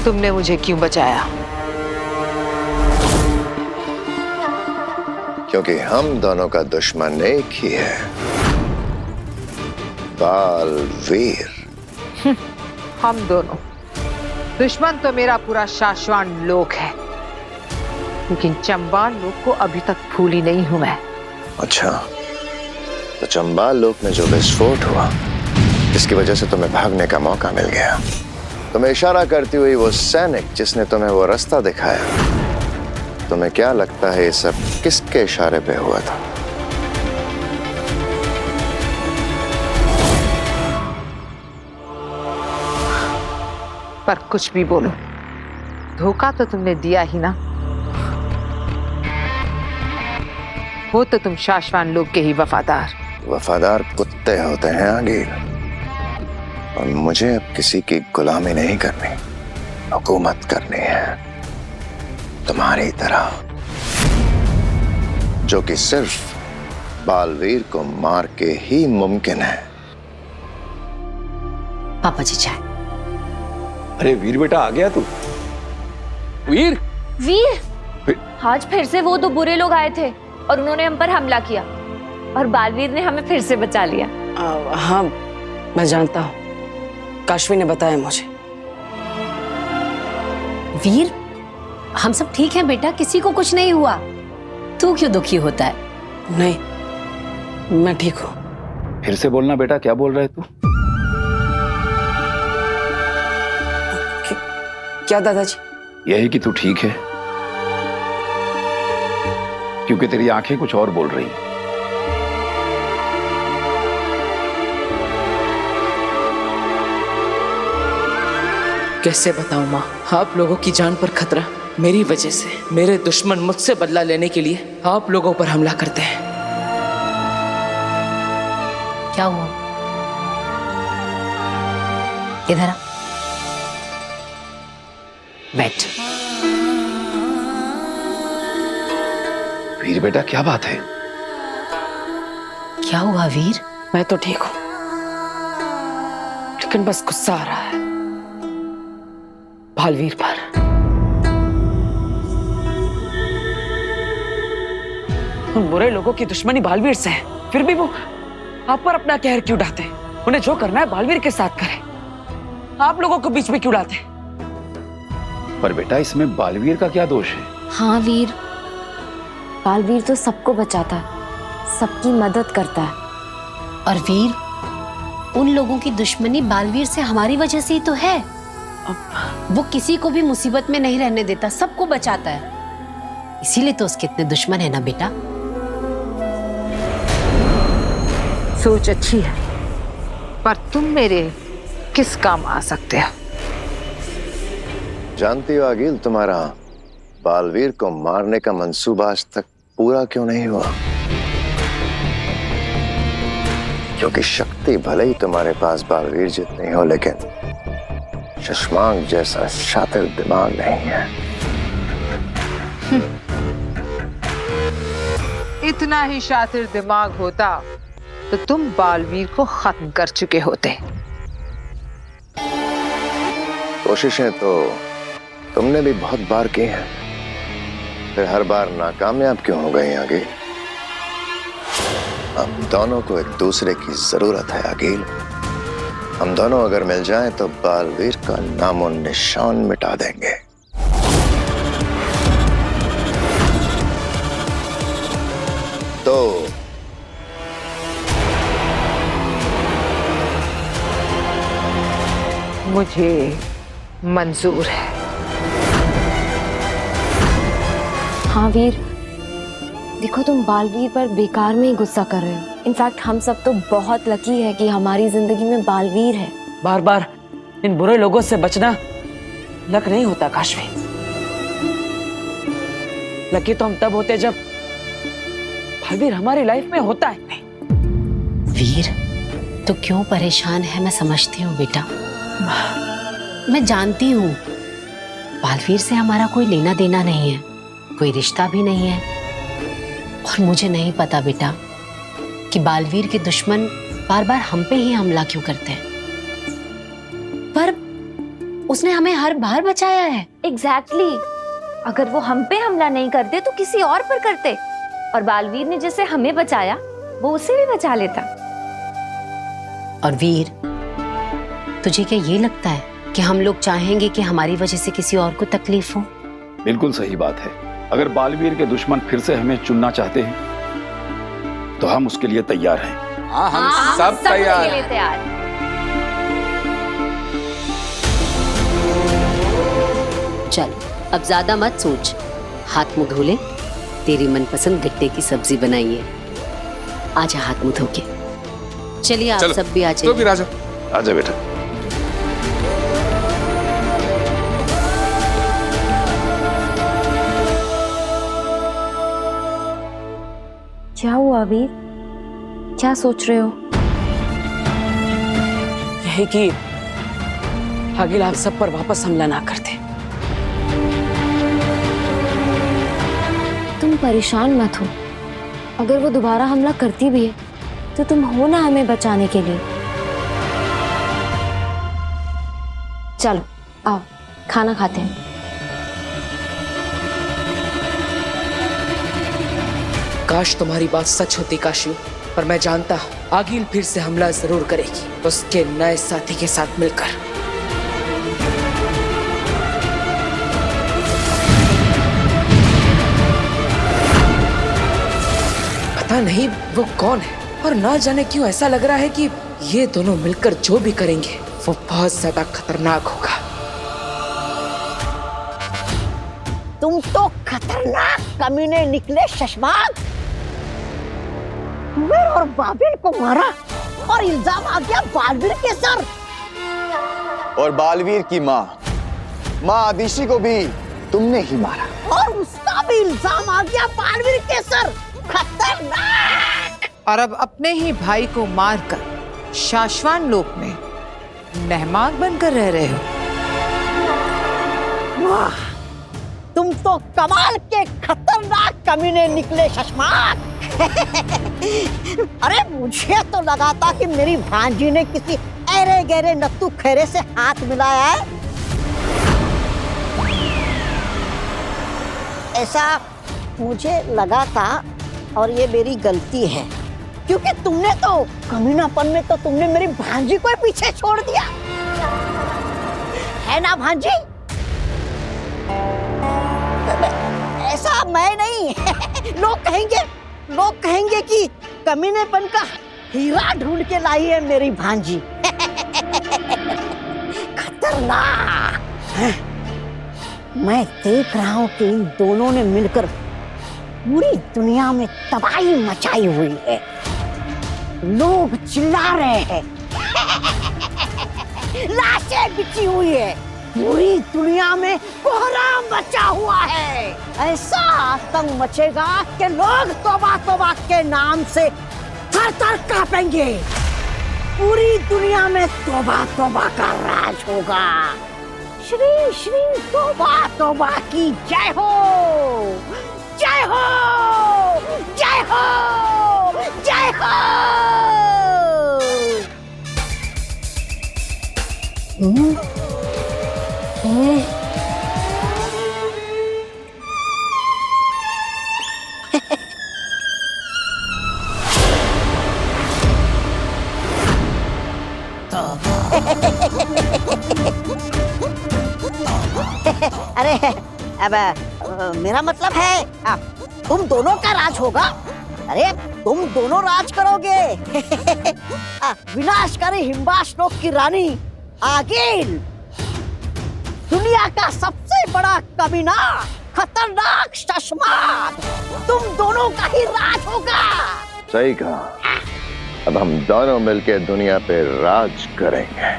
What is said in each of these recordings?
तुमने मुझे क्यों बचाया? क्योंकि हम दोनों का दुश्मन एक ही है, बालवीर। हम दोनों दुश्मन तो मेरा पूरा शाश्वान लोक है, लेकिन चंबाल लोक को अभी तक भूली नहीं हूं मैं। अच्छा, तो चंबाल लोक में जो विस्फोट हुआ, जिसकी वजह से तुम्हें भागने का मौका मिल गया, तुम्हें इशारा करती हुई वो सैनिक जिसने तुम्हें वो रास्ता दिखाया, तुम्हें क्या लगता है ये सब किसके इशारे पे हुआ था? पर कुछ भी बोलो, धोखा तो तुमने दिया ही ना। वो तो तुम शाश्वान लोक के ही वफादार कुत्ते होते हैं आगिर, और मुझे अब किसी की गुलामी नहीं करनी, हुकूमत करनी है, तुम्हारी तरह, जो कि सिर्फ बालवीर को मार के ही मुमकिन है। पापा जी चाय। अरे वीर बेटा, आ गया तू? वीर आज फिर से वो दो बुरे लोग आए थे और उन्होंने हम पर हमला किया और बालवीर ने हमें फिर से बचा लिया। हाँ, मैं जानता हूँ, काशवी ने बताया मुझे। वीर, हम सब ठीक हैं बेटा, किसी को कुछ नहीं हुआ। तू क्यों दुखी होता है? नहीं, मैं ठीक हूँ। फिर से बोलना बेटा, क्या बोल रहा है तू? क्या दादाजी? यही कि तू ठीक है, क्योंकि तेरी आंखें कुछ और बोल रही हैं। कैसे बताऊं माँ, आप लोगों की जान पर खतरा। मेरी वजह से मेरे दुश्मन मुझसे बदला लेने के लिए आप लोगों पर हमला करते हैं। क्या हुआ? इधर आ, बैठ। वीर बेटा, क्या बात है? क्या हुआ वीर? मैं तो ठीक हूँ, लेकिन बस गुस्सा आ रहा है बालवीर पर। उन बुरे लोगों की दुश्मनी बालवीर से है, फिर भी वो आप पर अपना कहर क्यों ढाते हैं? उन्हें जो करना है बालवीर के साथ करें, आप लोगों को बीच में क्यों लाते हैं? पर बेटा, इसमें बालवीर का क्या दोष है? हाँ वीर, बालवीर तो सबको बचाता है, सबकी मदद करता है। और वीर, उन लोगों की दुश्मनी बालवीर से हमारी वजह से ही तो है। वो किसी को भी मुसीबत में नहीं रहने देता, सबको बचाता है, इसीलिए तो उसके इतने दुश्मन है ना बेटा। सोच अच्छी है, पर तुम मेरे किस काम आ सकते हो? जानती हो आगिल, तुम्हारा बालवीर को मारने का मंसूबा आज तक पूरा क्यों नहीं हुआ? क्योंकि शक्ति भले ही तुम्हारे पास बालवीर जितनी हो, लेकिन शशांक जैसा शातिर दिमाग नहीं है। इतना ही शातिर दिमाग होता तो तुम बालवीर को खत्म कर चुके होते। कोशिशें तो तुमने भी बहुत बार की हैं, फिर हर बार नाकामयाब क्यों हो गई आगिल? हम दोनों को एक दूसरे की जरूरत है आगिल। हम दोनों अगर मिल जाएं तो बालवीर का नामो निशान मिटा देंगे। तो मुझे मंजूर है। हाँ वीर, देखो तुम बालवीर पर बेकार में ही गुस्सा कर रहे हो। इनफैक्ट हम सब तो बहुत लकी है कि हमारी जिंदगी में बालवीर है। बार बार इन बुरे लोगों से बचना लक नहीं होता काशवी। लकी तो हम तब होते जब बालवीर हमारी लाइफ में होता है। वीर, तो क्यों परेशान है मैं समझती हूँ बेटा। मैं जानती हूँ बालवीर से हमारा कोई लेना देना नहीं है, कोई रिश्ता भी नहीं है। और मुझे नहीं पता बेटा कि बालवीर के दुश्मन बार बार हम पे ही हमला क्यों करते हैं। उसने हमें हर बार बचाया है। एग्जैक्टली अगर वो हम पे हमला नहीं करते तो किसी और पर करते, और बालवीर ने जैसे हमें बचाया वो उसे भी बचा लेता। और वीर, तुझे क्या ये लगता है कि हम लोग चाहेंगे कि हमारी वजह से किसी और को तकलीफ हो? बिल्कुल सही बात है। अगर बालवीर के दुश्मन फिर से हमें चुनना चाहते हैं तो हम उसके लिए तैयार हैं। हाँ, हम सब तैयार हैं। तैयार। चल अब ज्यादा मत सोच, हाथ मुंह धो ले। तेरी मनपसंद गट्टे की सब्जी बनाई है, आजा हाथ मुंह धो के। चलिए आप सब भी आ तो जाइए। भी राजा आजा बेटा। क्या हुआ वीर, क्या सोच रहे हो? यही कि आगिल आप सब पर वापस हमला ना करते। तुम परेशान मत हो, अगर वो दोबारा हमला करती भी है तो तुम हो ना हमें बचाने के लिए। चलो आओ खाना खाते हैं। काश तुम्हारी बात सच होती काशियो, पर मैं जानता आगिल फिर से हमला जरूर करेगी, उसके नए साथी के साथ मिलकर। पता नहीं वो कौन है, और ना जाने क्यों ऐसा लग रहा है कि ये दोनों मिलकर जो भी करेंगे वो बहुत ज्यादा खतरनाक होगा। तुम तो खतरनाक कमीने निकले शशमाक। उमर और बाबिल को मारा और इल्जाम आ गया बालवीर के सर। और बालवीर की माँ आदिशी को भी तुमने ही मारा, और उसका भी इल्जाम आ गया बालवीर के सर। खतरनाक। और अब अपने ही भाई को मारकर शाश्वान लोक में मेहमान बनकर रह रहे हो। वाह, तुम तो कमाल के खतरनाक कमीने निकले शशमाक। अरे मुझे तो लगा था कि मेरी भांजी ने किसी ऐरे गहरे नत्थू खैरे से हाथ मिलाया है। ऐसा मुझे लगा था, और ये मेरी गलती है, क्योंकि तुमने तो कमीनापन में तो तुमने मेरी भांजी को पीछे छोड़ दिया है ना भांजी? ऐसा मैं नहीं लोग कहेंगे कि कमीनेपन का हीरा ढूंढ के लाई है मेरी भांजी। खतरनाक। मैं देख रहा हूं कि इन दोनों ने मिलकर पूरी दुनिया में तबाही मचाई हुई है। लोग चिल्ला रहे हैं, लाशें बिछी हुई है, पूरी दुनिया में कोहराम मचा हुआ है। ऐसा आतंक मचेगा कि लोग तौबा तौबा के नाम से थर थर कांपेंगे। पूरी दुनिया में तौबा तौबा का राज होगा। श्री श्री तौबा तौबा की जय हो, जय हो, जय हो, जय हो। अरे अब मेरा मतलब है तुम दोनों का राज होगा। अरे तुम दोनों राज करोगे। विनाशकारी हिम्बाश लोक की रानी आगिल, दुनिया का सबसे बड़ा कमीना खतरनाक शशमाक, तुम दोनों का ही राज होगा। सही कहा। अब हम दोनों मिलकर दुनिया पे राज करेंगे।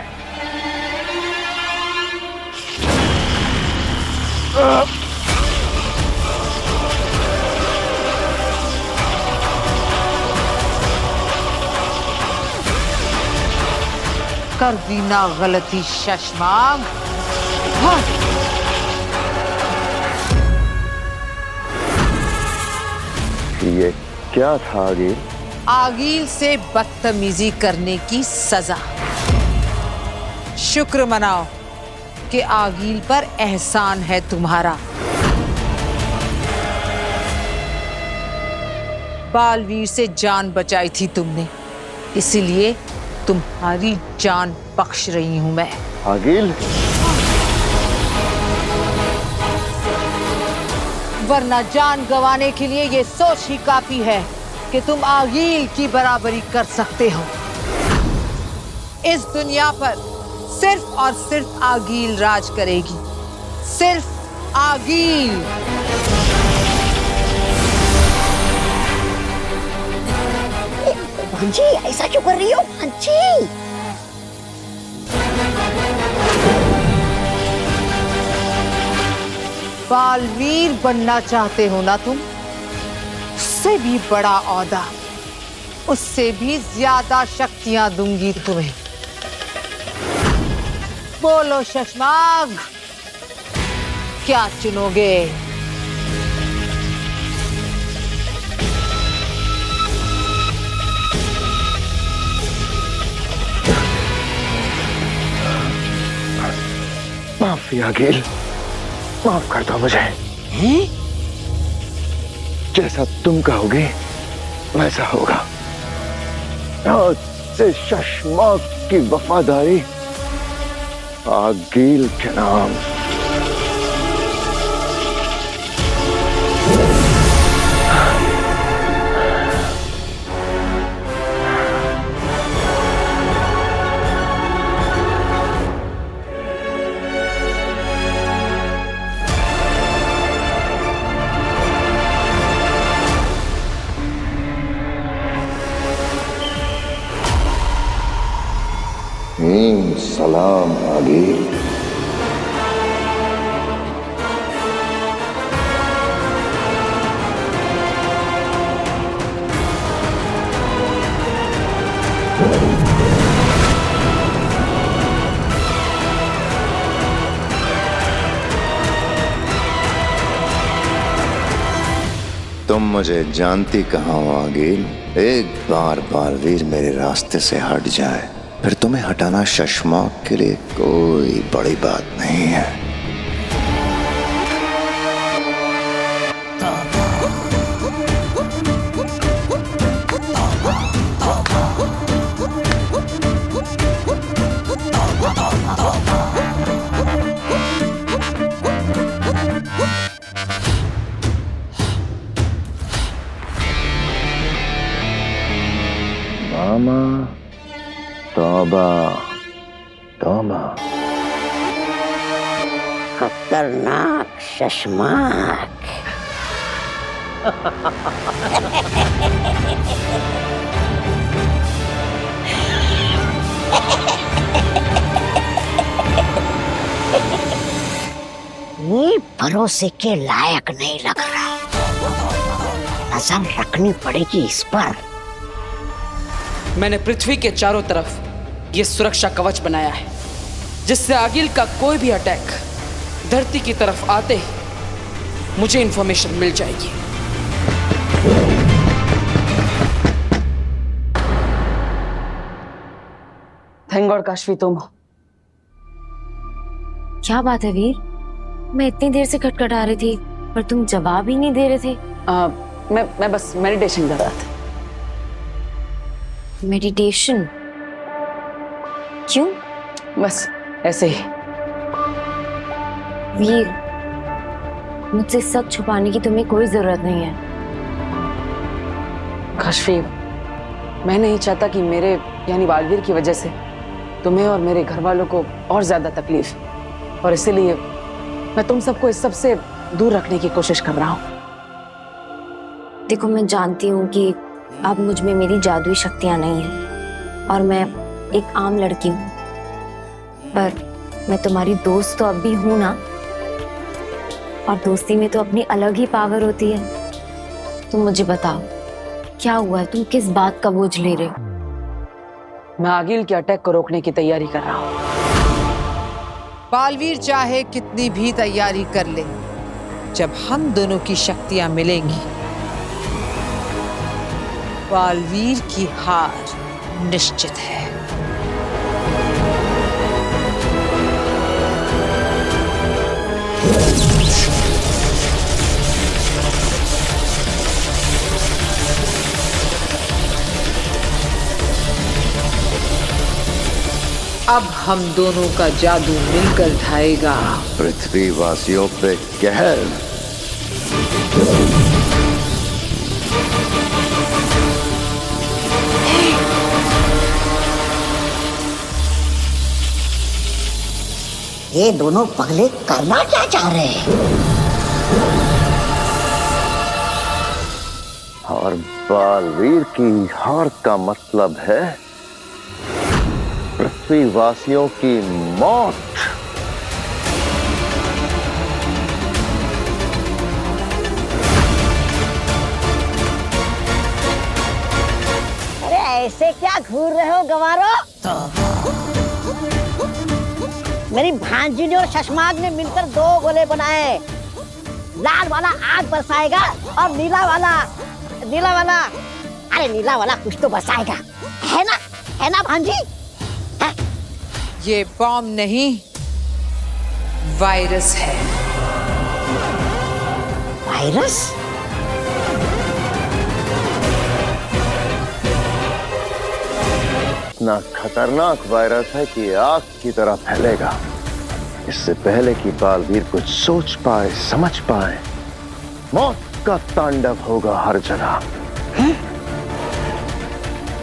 कर दी ना गलती शशमाग। हाँ। ये क्या था आगिल? आगिल से बदतमीजी करने की सजा। शुक्र मनाओ के आगील पर एहसान है तुम्हारा। बालवीर से जान बचाई थी तुमने, इसीलिए तुम्हारी जान बख्श रही हूं मैं। आगिल, वरना जान गंवाने के लिए ये सोच ही काफी है कि तुम आगील की बराबरी कर सकते हो। इस दुनिया पर सिर्फ और सिर्फ आगील राज करेगी, सिर्फ आगील। भांजी, ऐसा क्यों कर रही हो भांजी? बालवीर बनना चाहते हो ना तुम? उससे भी बड़ा औहदा, उससे भी ज्यादा शक्तियां दूंगी तुम्हें। बोलो शशमाग, क्या चुनोगे? माफी आगिल, माफ कर दो मुझे। जैसा तुम कहोगे वैसा होगा। आज से शशमाक की वफादारी आगिल के नाम। सलाम आगिल। तुम मुझे जानती कहाँ हो आगिल? एक बार बालवीर मेरे रास्ते से हट जाए फिर तुम्हें हटाना शशमाक के लिए कोई बड़ी बात नहीं है। मामा, तौबा तौबा। खतरनाक शशमाक। ये भरोसे के लायक नहीं लग रहा। नजर रखनी पड़ेगी इस पर। मैंने पृथ्वी के चारों तरफ ये सुरक्षा कवच बनाया है, जिससे आगिल का कोई भी अटैक धरती की तरफ आते ही मुझे इंफॉर्मेशन मिल जाएगी। थैंक गॉड काशवी तुम। क्या बात है वीर? मैं इतनी देर से खटखटा रही थी पर तुम जवाब ही नहीं दे रहे थे। मैं बस मेडिटेशन कर रहा था। मेडिटेशन? क्यों? बस ऐसे ही। वीर, मुझसे सच छुपाने की तुम्हें कोई जरूरत नहीं है। काशवी, मैं नहीं चाहता कि मेरे यानी बालवीर की वजह से तुम्हें और मेरे घर वालों को और ज्यादा तकलीफ, और इसीलिए मैं तुम सबको इस सब से दूर रखने की कोशिश कर रहा हूँ। देखो, मैं जानती हूँ कि अब मुझ में मेरी जादुई शक्तियां नहीं हैं और मैं एक आम लड़की हूँ, पर मैं तुम्हारी दोस्त तो अब भी हूं ना, और दोस्ती में तो अपनी अलग ही पावर होती है। तुम मुझे बताओ, क्या हुआ है? तुम किस बात का बोझ ले रहे हो? मैं आगिल के अटैक को रोकने की तैयारी कर रहा हूँ। बालवीर चाहे कितनी भी तैयारी कर ले, जब हम दोनों की शक्तियां मिलेंगी, बालवीर की हार निश्चित है। अब हम दोनों का जादू मिलकर ढाएगा पृथ्वीवासियों पे कहर। ये दोनों पगले करना क्या चाह रहे हैं? और बालवीर की हार का मतलब है पृथ्वीवासियों की मौत। अरे ऐसे क्या घूर रहे हो गवारो? मेरी भांजी ने और शशमाग ने मिलकर 2 गोले बनाए। लाल वाला आग बरसाएगा और नीला वाला अरे नीला वाला कुछ तो बरसाएगा, है ना भांजी? है? ये बॉम्ब नहीं, वायरस है। वायरस? इतना खतरनाक वायरस है कि आग की तरह फैलेगा। इससे पहले कि बालवीर कुछ सोच पाए, समझ पाए, मौत का तांडव होगा हर जगह।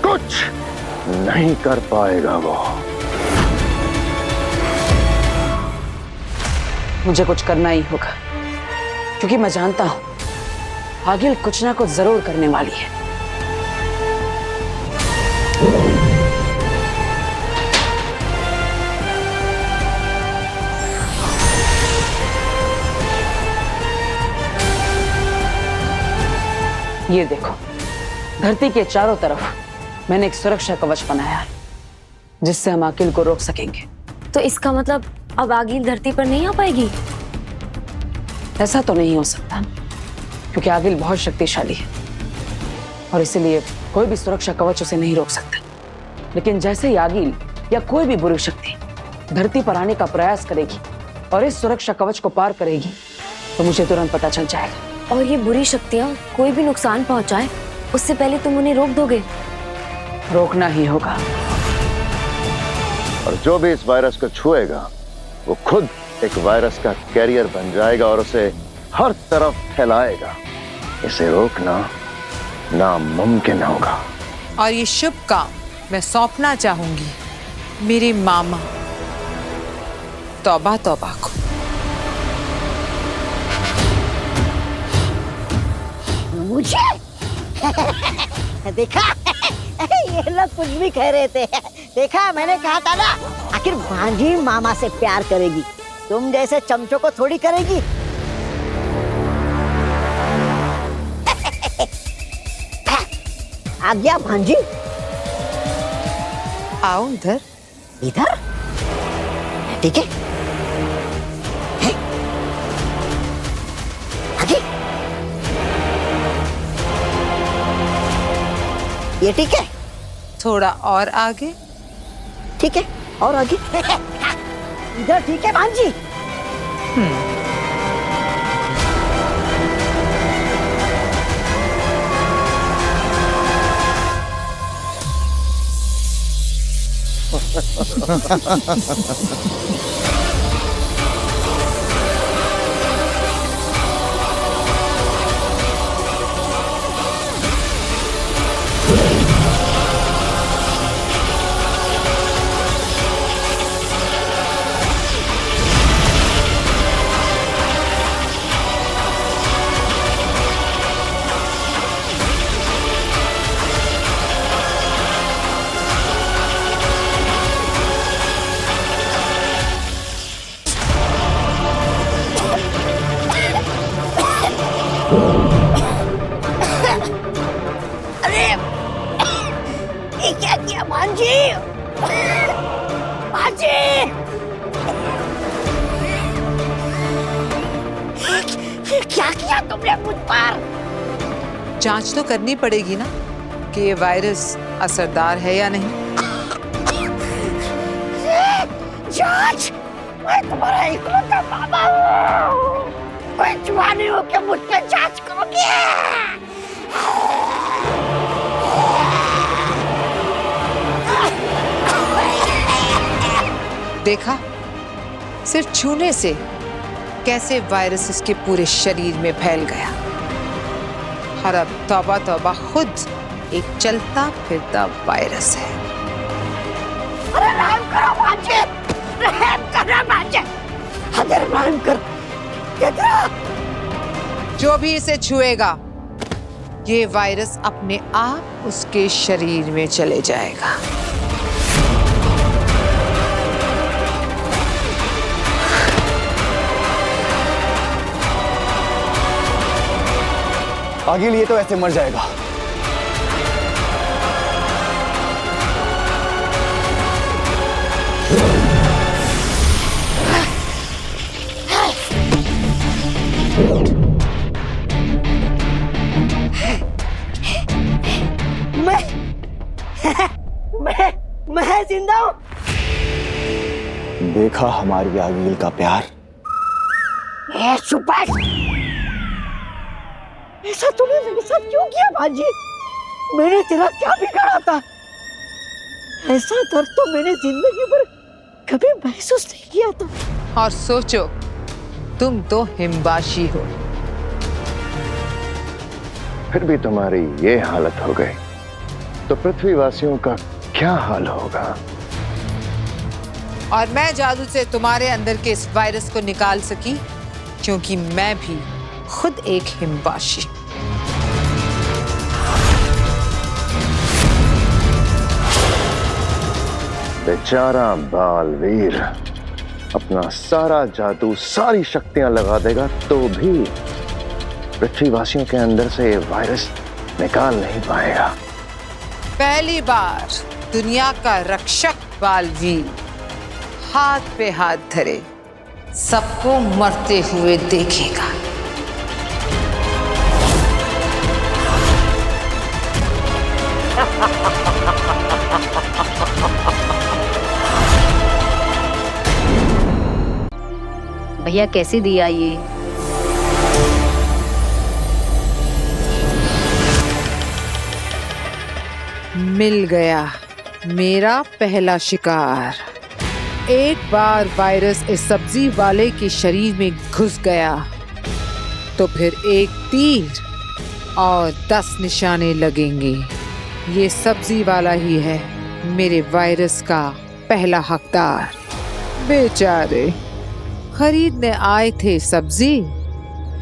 कुछ नहीं कर पाएगा वो। मुझे कुछ करना ही होगा, क्योंकि मैं जानता हूं आगिल कुछ ना कुछ जरूर करने वाली है। ये देखो, धरती के चारों तरफ मैंने एक सुरक्षा कवच बनाया है, जिससे हम आगिल को रोक सकेंगे। तो इसका मतलब अब आगिल धरती पर नहीं आ पाएगी? ऐसा तो नहीं हो सकता, क्योंकि आगिल बहुत शक्तिशाली है और इसीलिए कोई भी सुरक्षा कवच उसे नहीं रोक सकता। लेकिन जैसे ही आगिल या कोई भी बुरी शक्ति धरती पर आने का प्रयास करेगी और इस सुरक्षा कवच को पार करेगी, तो मुझे तुरंत पता चल जाएगा। और ये बुरी शक्तियां कोई भी नुकसान पहुंचाए, उससे पहले तुम उन्हें रोक दोगे? रोकना ही होगा। और जो भी इस वायरस को छुएगा वो खुद एक वायरस का कैरियर बन जाएगा और उसे हर तरफ फैलाएगा। इसे रोकना नामुमकिन होगा। और ये शुभ काम मैं सौंपना चाहूंगी मेरे मामा तौबा तौबा को। मुझे? देखा? ये लोग कुछ भी कह रहे थे। देखा, मैंने कहा था ना, आखिर भांजी मामा से प्यार करेगी, तुम जैसे चमचों को थोड़ी करेगी। आ गया भांजी। आओ इधर। इधर? ठीक है। आगे? ये ठीक है? थोड़ा और आगे। ठीक है, और आगे? इधर ठीक है भांजी? अरे ये क्या किया भांजी? भांजी! क्या किया तुमने मुझ पर? जांच तो करनी पड़ेगी ना कि ये वायरस असरदार है या नहीं। जांच? मैं तुम्हारा इकलौता मामा हूँ। कोई जवानी हो के मुझ पे जांच करोगे? देखा सिर्फ छूने से कैसे वायरस इसके पूरे शरीर में फैल गया। और अब तौबा तौबा खुद एक चलता फिरता वायरस है। अरे रहम करो बाजे, रहम करो बाजे, अरे रहम कर। कितना जो भी इसे छुएगा ये वायरस अपने आप उसके शरीर में चले जाएगा। आगे लिए तो ऐसे मर जाएगा। मैं जिंदा हूँ। देखा हमारी आगिल का प्यार। चुप। ऐसा तूने मेरे साथ क्यों किया भाजी? मैंने तेरा क्या बिगाड़ा था? ऐसा दर्द तो मैंने जिंदगी भर कभी महसूस नहीं किया था। और सोचो तुम तो हिमबाशी हो, फिर भी तुम्हारी ये हालत हो गई तो पृथ्वीवासियों का क्या हाल होगा? और मैं जादू से तुम्हारे अंदर के इस वायरस को निकाल सकी क्योंकि मैं भी खुद एक हिमबाशी। बेचारा बालवीर अपना सारा जादू सारी शक्तियां लगा देगा तो भी पृथ्वीवासियों के अंदर से ये वायरस निकाल नहीं पाएगा। पहली बार दुनिया का रक्षक बालवीर हाथ पे हाथ धरे सबको मरते हुए देखेगा। भैया कैसे दिया ये? मिल गया मेरा पहला शिकार। एक बार वायरस इस सब्जी वाले के शरीर में घुस गया तो फिर एक तीर और 10 निशाने लगेंगे। ये सब्जी वाला ही है मेरे वायरस का पहला हकदार। बेचारे खरीदने आए थे सब्जी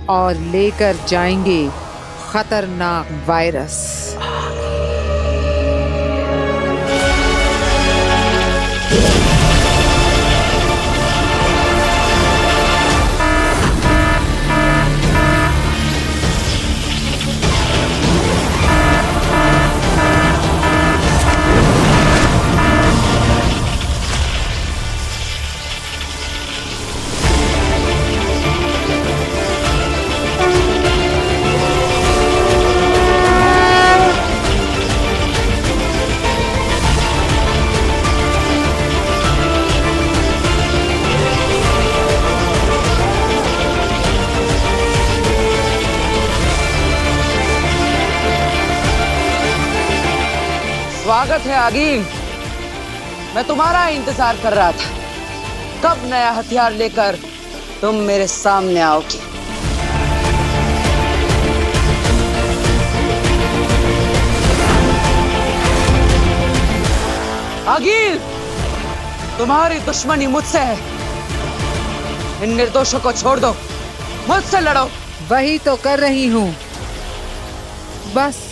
और लेकर जाएंगे खतरनाक वायरस। स्वागत है आगिल। मैं तुम्हारा इंतजार कर रहा था। कब नया हथियार लेकर तुम मेरे सामने आओगी? आगिल, तुम्हारी दुश्मनी मुझसे है। इन निर्दोषों को छोड़ दो, मुझसे लड़ो। वही तो कर रही हूँ। बस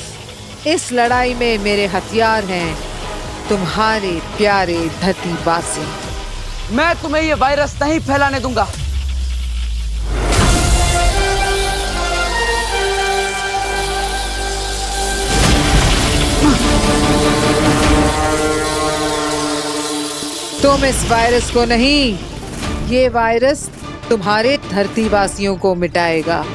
इस लड़ाई में मेरे हथियार हैं तुम्हारे प्यारे धरतीवासी। मैं तुम्हें ये वायरस नहीं फैलाने दूंगा। तुम इस वायरस को नहीं, ये वायरस तुम्हारे धरतीवासियों को मिटाएगा।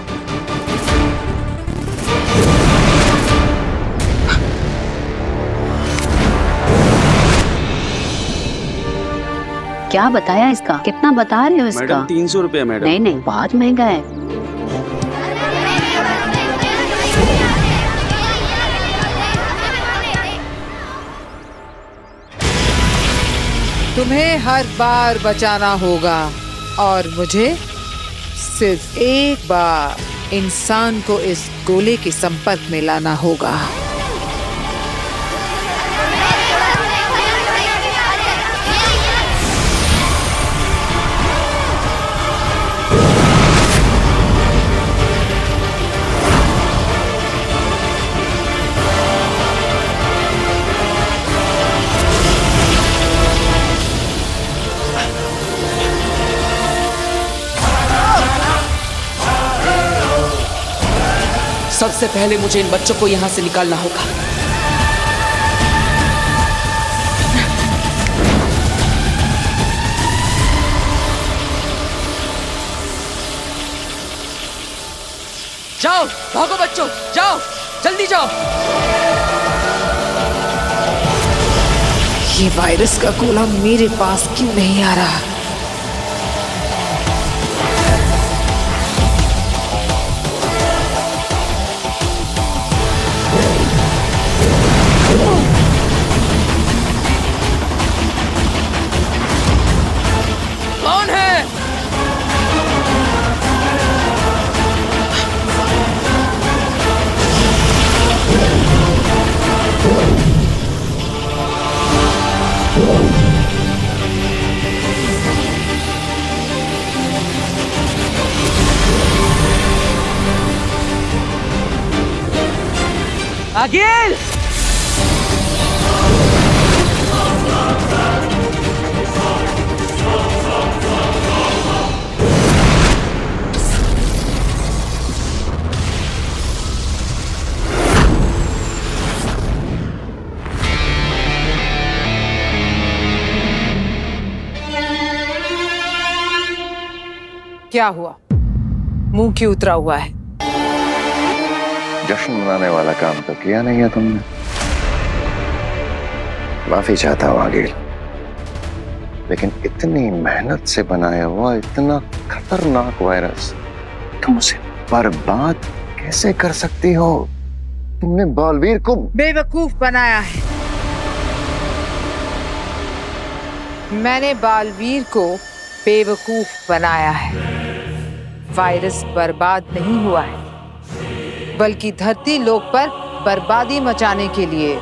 क्या बताया इसका? कितना बता रहे हो इसका? मैडम 300 रुपया मैडम। नहीं नहीं, बहुत महंगा है। तुम्हें हर बार बचाना होगा और मुझे सिर्फ एक बार इंसान को इस गोले के संपर्क में लाना होगा। सबसे पहले मुझे इन बच्चों को यहां से निकालना होगा। जाओ, भागो बच्चों, जाओ, जल्दी जाओ। ये वायरस का गोला मेरे पास क्यों नहीं आ रहा? कौन है? अगिल! क्या हुआ? मुंह क्यों उतरा हुआ है? जश्न मनाने वाला काम तो किया नहीं है तुमने। माफी चाहता हूं आगिल, लेकिन इतनी मेहनत से बनाया हुआ इतना खतरनाक वायरस तुम उसे बर्बाद कैसे कर सकती हो? तुमने बालवीर को बेवकूफ बनाया है। मैंने बालवीर को बेवकूफ बनाया है। वायरस बर्बाद नहीं हुआ है, बल्कि धरती लोक पर बर्बादी मचाने के लिए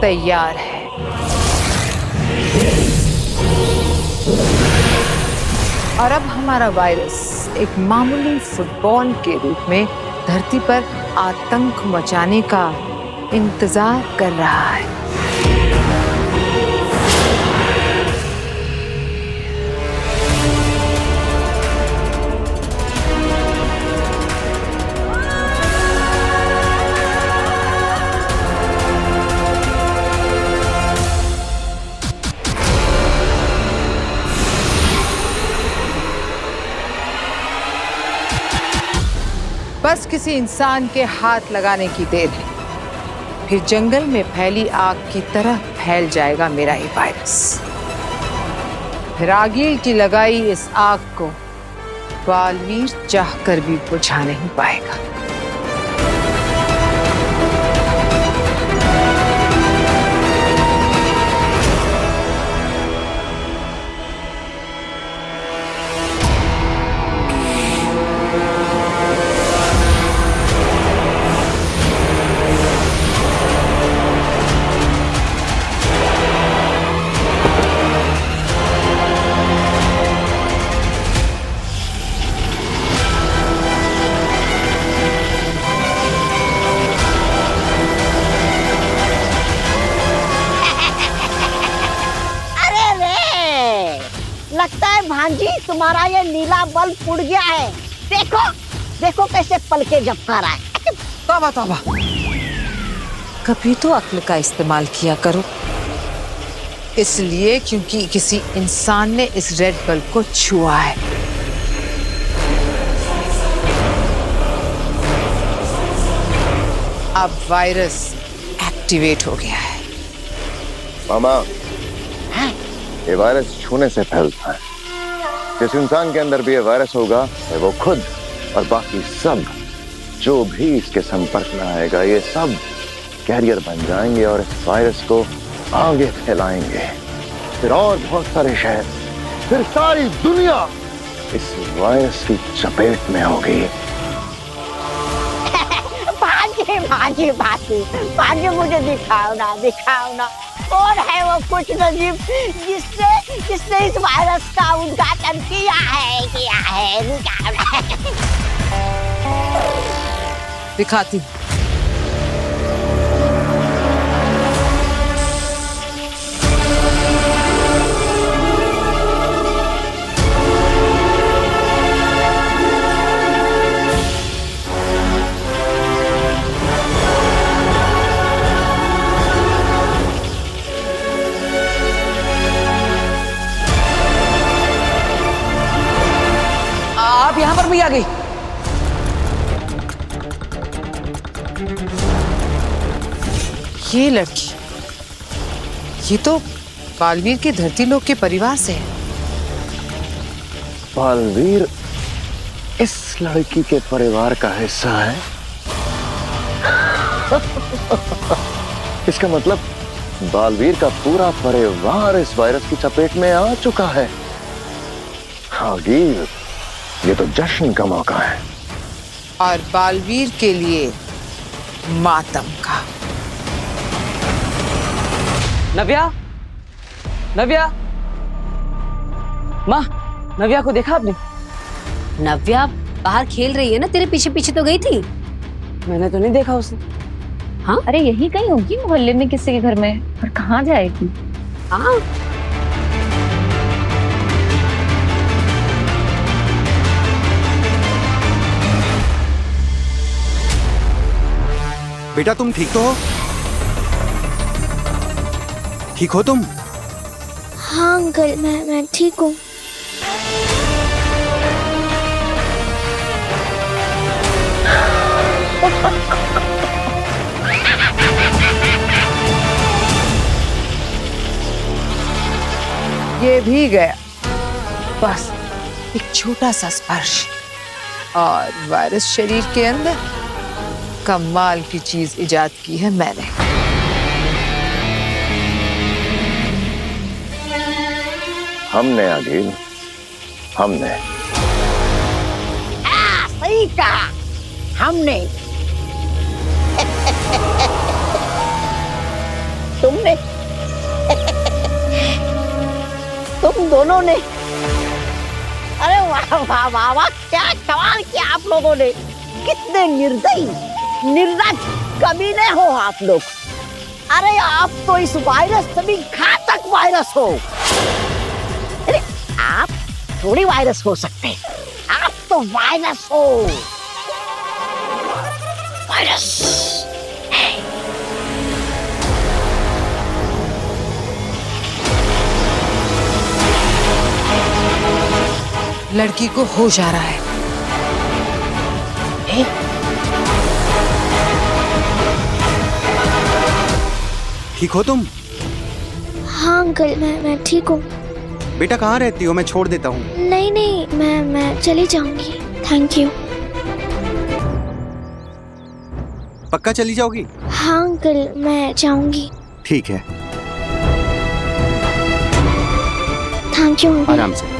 तैयार है। और अब हमारा वायरस एक मामूली फुटबॉल के रूप में धरती पर आतंक मचाने का इंतजार कर रहा है। बस किसी इंसान के हाथ लगाने की देर है, फिर जंगल में फैली आग की तरह फैल जाएगा मेरा ये वायरस। रागील की लगाई इस आग को बालवीर चाहकर भी बुझा नहीं पाएगा। लगता है भांजी तुम्हारा ये नीला बल्ब उड़ गया है। देखो देखो कैसे पलके झपका रहा है। तौबा तौबा, कभी तो अक्ल का इस्तेमाल किया करो। इसलिए क्योंकि किसी इंसान ने इस रेड बल्ब को छुआ है। अब वायरस एक्टिवेट हो गया है। मामा, ये वायरस छूने से फैलता है। जिस इंसान के अंदर भी ये वायरस होगा, वो खुद और बाकी सब जो भी इसके संपर्क में आएगा, ये सब कैरियर बन जाएंगे और इस वायरस को आगे फैलाएंगे। फिर और बहुत सारे शहर, फिर सारी दुनिया इस वायरस की चपेट में होगी। भाग्य भाग्य भाग्य भाग्य, मुझे दिखाओ ना। कौन है वो कुछ नजीब जिसने इस वायरस का उद्घाटन किया है दिखाओ ना। दिखाती। आप यहाँ पर भी आ गई। ये लड़की, ये तो बालवीर के धरती लोक के परिवार से है। बालवीर इस लड़की के परिवार का हिस्सा है। इसका मतलब बालवीर का पूरा परिवार इस वायरस की चपेट में आ चुका है। आगिल, ये तो जश्न का मौका है। और बालवीर के लिए मातम का। नव्या, माँ, नव्या को देखा आपने? नव्या बाहर खेल रही है ना, तेरे पीछे पीछे तो गई थी। मैंने तो नहीं देखा उसे। हाँ, अरे यही कहीं होगी मोहल्ले में किसी के घर में, पर कहाँ जाएगी? हाँ। बेटा तुम ठीक तो हो? ठीक हो तुम? हाँ अंकल, मैं ठीक हूँ। ये भी गया, बस एक छोटा सा स्पर्श और वायरस शरीर के अंदर। कमाल की चीज इजाद की है मैंने। हमने आगिल, हमने। सही कहा, हमने। तुमने, तुम दोनों ने। अरे वाह वाह वाह वाह, क्या कमाल किया आप लोगों ने। कितने निर्दयी निर्लज्ज कमीने हो आप लोग। अरे आप तो इस वायरस से भी घातक वायरस हो। अरे आप थोड़ी वायरस हो सकते, आप तो वायरस हो। वायरस। लड़की को होश आ रहा है। ठीक हो तुम? हाँ अंकल, मैं ठीक हूँ। बेटा कहाँ रहती हो? मैं छोड़ देता हूँ। नहीं, मैं चली जाऊंगी। Thank you. पक्का चली जाओगी? हाँ अंकल, मैं जाऊंगी। ठीक है, थैंक यू अंकल। आराम से।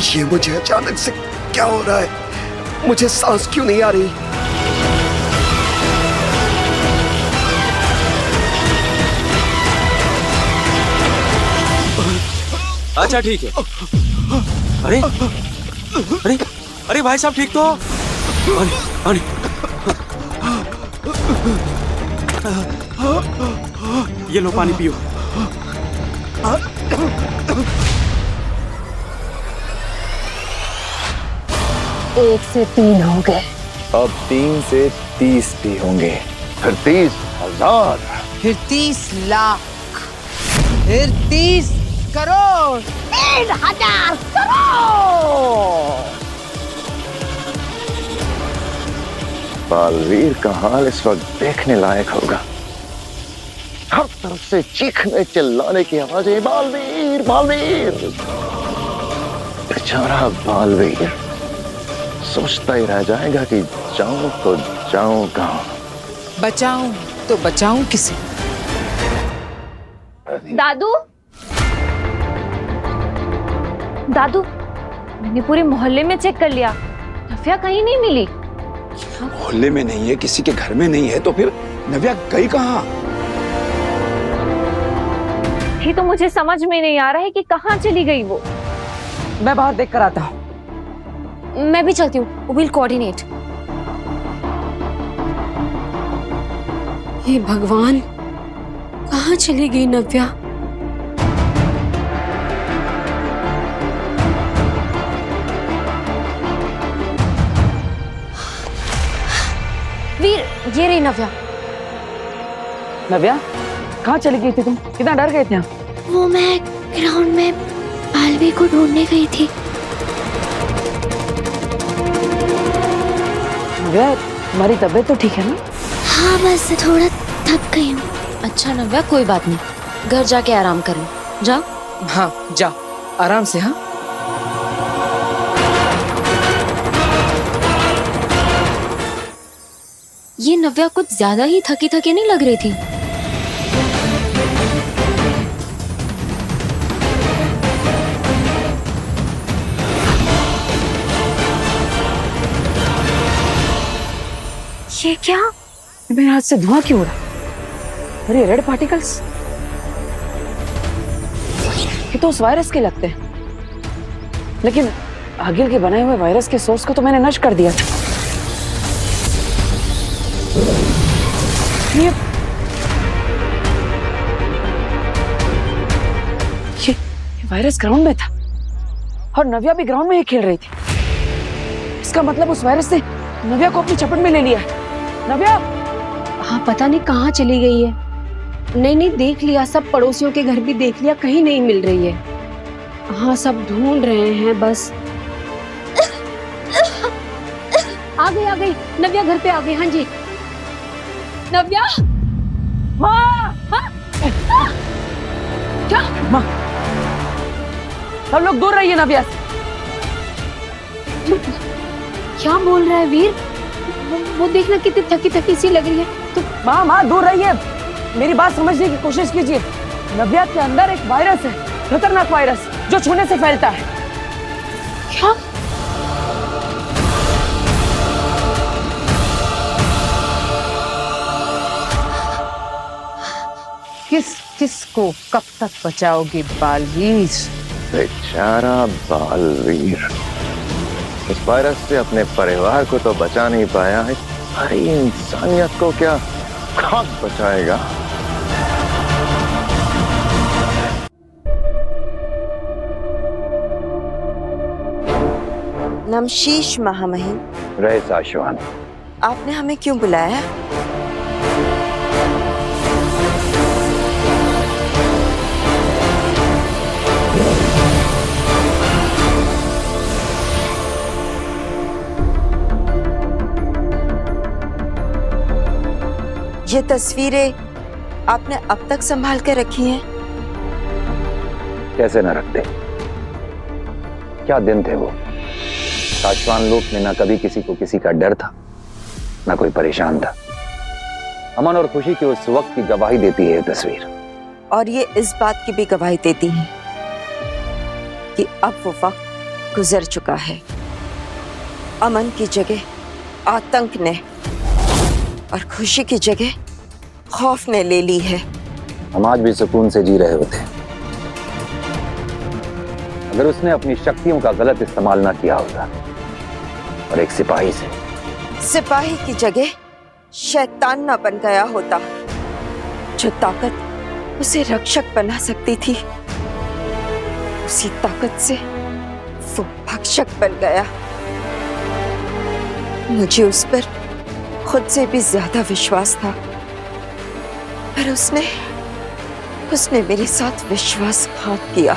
ये मुझे अचानक से क्या हो रहा है? मुझे सांस क्यों नहीं आ रही? अच्छा ठीक है। अरे अरे अरे भाई साहब ठीक तो? अरे ये लो पानी पियो। 1 से 3 हो गए। अब 3 से 30 भी होंगे। फिर 30,000, फिर 30 लाख, फिर 30 करोड़, 3,000 करोड़। बालवीर का हाल इस वक्त देखने लायक होगा। हर तरफ से चीखने चिल्लाने की आवाजें, बालवीर बालवीर। बेचारा बालवीर सोचता ही रह जाएगा कि जाऊं तो जाऊं कहां, बचाऊं तो बचाऊं किसे? दादू, दादू, मैंने पूरे मोहल्ले में चेक कर लिया, नव्या कहीं नहीं मिली। मोहल्ले में नहीं है, किसी के घर में नहीं है, तो फिर नव्या गई कहाँ? ये तो मुझे समझ में नहीं आ रहा है कि कहाँ चली गई वो। मैं बाहर देख कर आता हूँ। मैं भी चलती हूँ। Will coordinate. हे भगवान, कहाँ चली गई नव्या? वीर, ये रही नव्या। नव्या, कहाँ चली गई थी तुम? कितना डर गए थे हम? वो मैं ग्राउंड में बालवीर को ढूंढने गई थी। नव्या, तुम्हारी तबीयत तो ठीक है ना? हाँ, बस थोड़ा थक गई हूँ। अच्छा नव्या, कोई बात नहीं, घर जाके आराम करो। जाओ। हाँ जा, आराम से। हाँ ये नव्या कुछ ज्यादा ही थकी थकी नहीं लग रही थी। ये क्या? मेरे हाथ से धुआं क्यों उड़ा? अरे रेड पार्टिकल्स, ये तो उस वायरस के लगते हैं। लेकिन आगिल के बनाए हुए वायरस के सोर्स को तो मैंने नष्ट कर दिया था। ये वायरस ग्राउंड में था और नव्या भी ग्राउंड में ही खेल रही थी। इसका मतलब उस वायरस ने नव्या को अपनी चपेट में ले लिया है। नव्या, हाँ, पता नहीं कहाँ चली गई है। नहीं, देख लिया, सब पड़ोसियों के घर भी देख लिया, कहीं नहीं मिल रही है। हाँ, सब ढूंढ रहे हैं बस। आ गई नव्या, घर पे आ गई। हाँ जी नव्या। माँ, क्या? माँ, सब लोग दूर रहिए नव्या से। क्या बोल रहा है वीर? वो देखना कितनी थकी थकी सी लग रही है। तो माँ दूर रहिए, मेरी बात समझने की कोशिश कीजिए। नव्या के अंदर एक वायरस है, खतरनाक वायरस जो छूने से फैलता है। क्या? किस को कब तक बचाओगे बालवीर? बेचारा बालवीर इस वायरस से अपने परिवार को तो बचा नहीं पाया है, सारी इंसानियत को क्या कौन बचाएगा? नमशीश महामहिम। रहे साशवान, आपने हमें क्यों बुलाया? ये तस्वीरें आपने अब तक संभाल कर रखी हैं? कैसे न रखते? क्या दिन थे वो। साशवान लोक में ना कभी किसी को किसी का डर था, ना कोई परेशान था। अमन और खुशी की उस वक्त की गवाही देती है ये तस्वीर। और ये इस बात की भी गवाही देती है कि अब वो वक्त गुजर चुका है। अमन की जगह आतंक ने और खुशी की जगह खौफ ने ले ली है। हम आज भी सुकून से जी रहे होते अगर उसने अपनी शक्तियों का गलत इस्तेमाल ना किया होता और एक सिपाही की जगह शैतान ना बन गया होता। जो ताकत उसे रक्षक बना सकती थी, उसी ताकत से वो भक्षक बन गया। मुझे उस पर खुद से भी ज्यादा विश्वास था, पर उसने मेरे साथ विश्वासघात किया।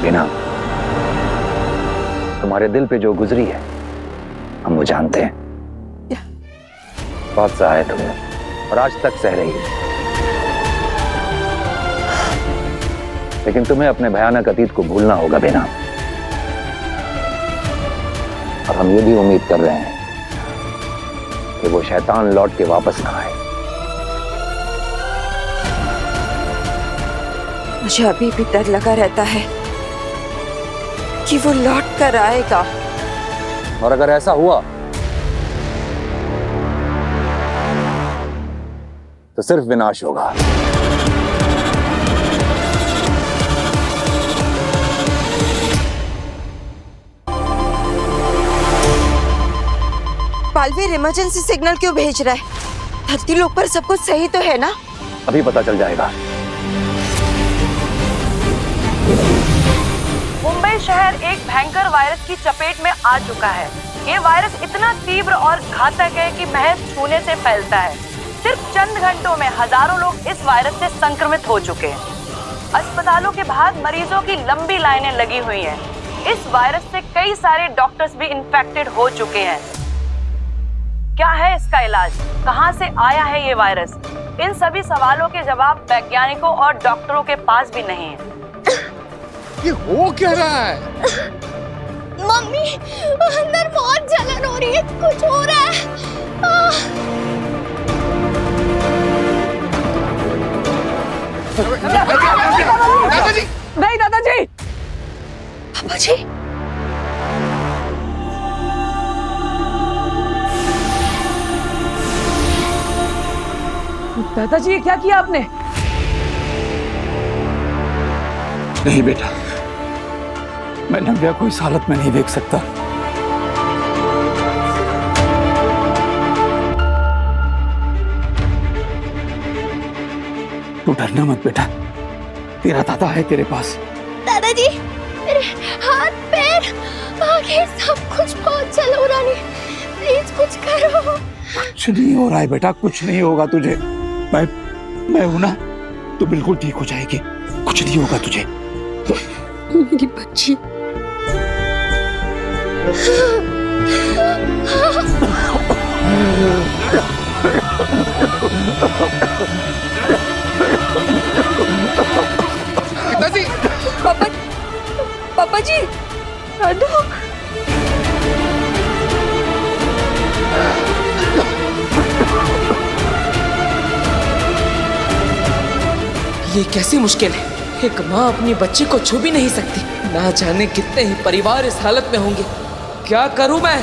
बिना तुम्हारे दिल पे जो गुजरी है हम वो जानते हैं। बहुत सहा है तुमने और आज तक सह रही है, लेकिन तुम्हें अपने भयानक अतीत को भूलना होगा बेना। और हम ये भी उम्मीद कर रहे हैं कि वो शैतान लौट के वापस ना आए। मुझे अभी भी डर लगा रहता है कि वो लौट कर आएगा, और अगर ऐसा हुआ तो सिर्फ विनाश होगा। बालवीर इमरजेंसी सिग्नल क्यों भेज रहा है? धरती लोक पर सब कुछ सही तो है ना? अभी पता चल जाएगा। मुंबई शहर एक भयंकर वायरस की चपेट में आ चुका है। ये वायरस इतना तीव्र और घातक है कि महज छूने से फैलता है। सिर्फ चंद घंटों में हजारों लोग इस वायरस से संक्रमित हो चुके हैं। अस्पतालों के बाहर मरीजों की लंबी लाइनें लगी हुई हैं। इस वायरस से कई सारे डॉक्टर्स भी इन्फेक्टेड हो चुके हैं। क्या है इसका इलाज? कहां से आया है ये वायरस? इन सभी सवालों के जवाब वैज्ञानिकों और डॉक्टरों के पास भी नहीं है। ये हो क्या रहा है? मम्मी, अंदर बहुत जलन हो रही है, कुछ हो रहा है। दादाजी! नहीं दादाजी! पापा जी! दादाजी ये क्या किया आपने? नहीं बेटा, मैं नव्या को इस हालत में नहीं देख सकता। तू डरना मत बेटा, तेरा दादा है तेरे पास। दादाजी, मेरे हाथ पैर आगे सब कुछ बहुत जल हो रहा है, प्लीज कुछ करो। कुछ नहीं हो रहा है बेटा, कुछ नहीं होगा तुझे। मैं हूं ना, तू बिल्कुल ठीक हो जाएगी, कुछ नहीं होगा तुझे। मेरी बच्ची। पिताजी! पापा जी! दादू! ये कैसी मुश्किल है? एक माँ अपनी बच्ची को छू भी नहीं सकती। ना जाने कितने ही परिवार इस हालत में होंगे। क्या करूं मैं?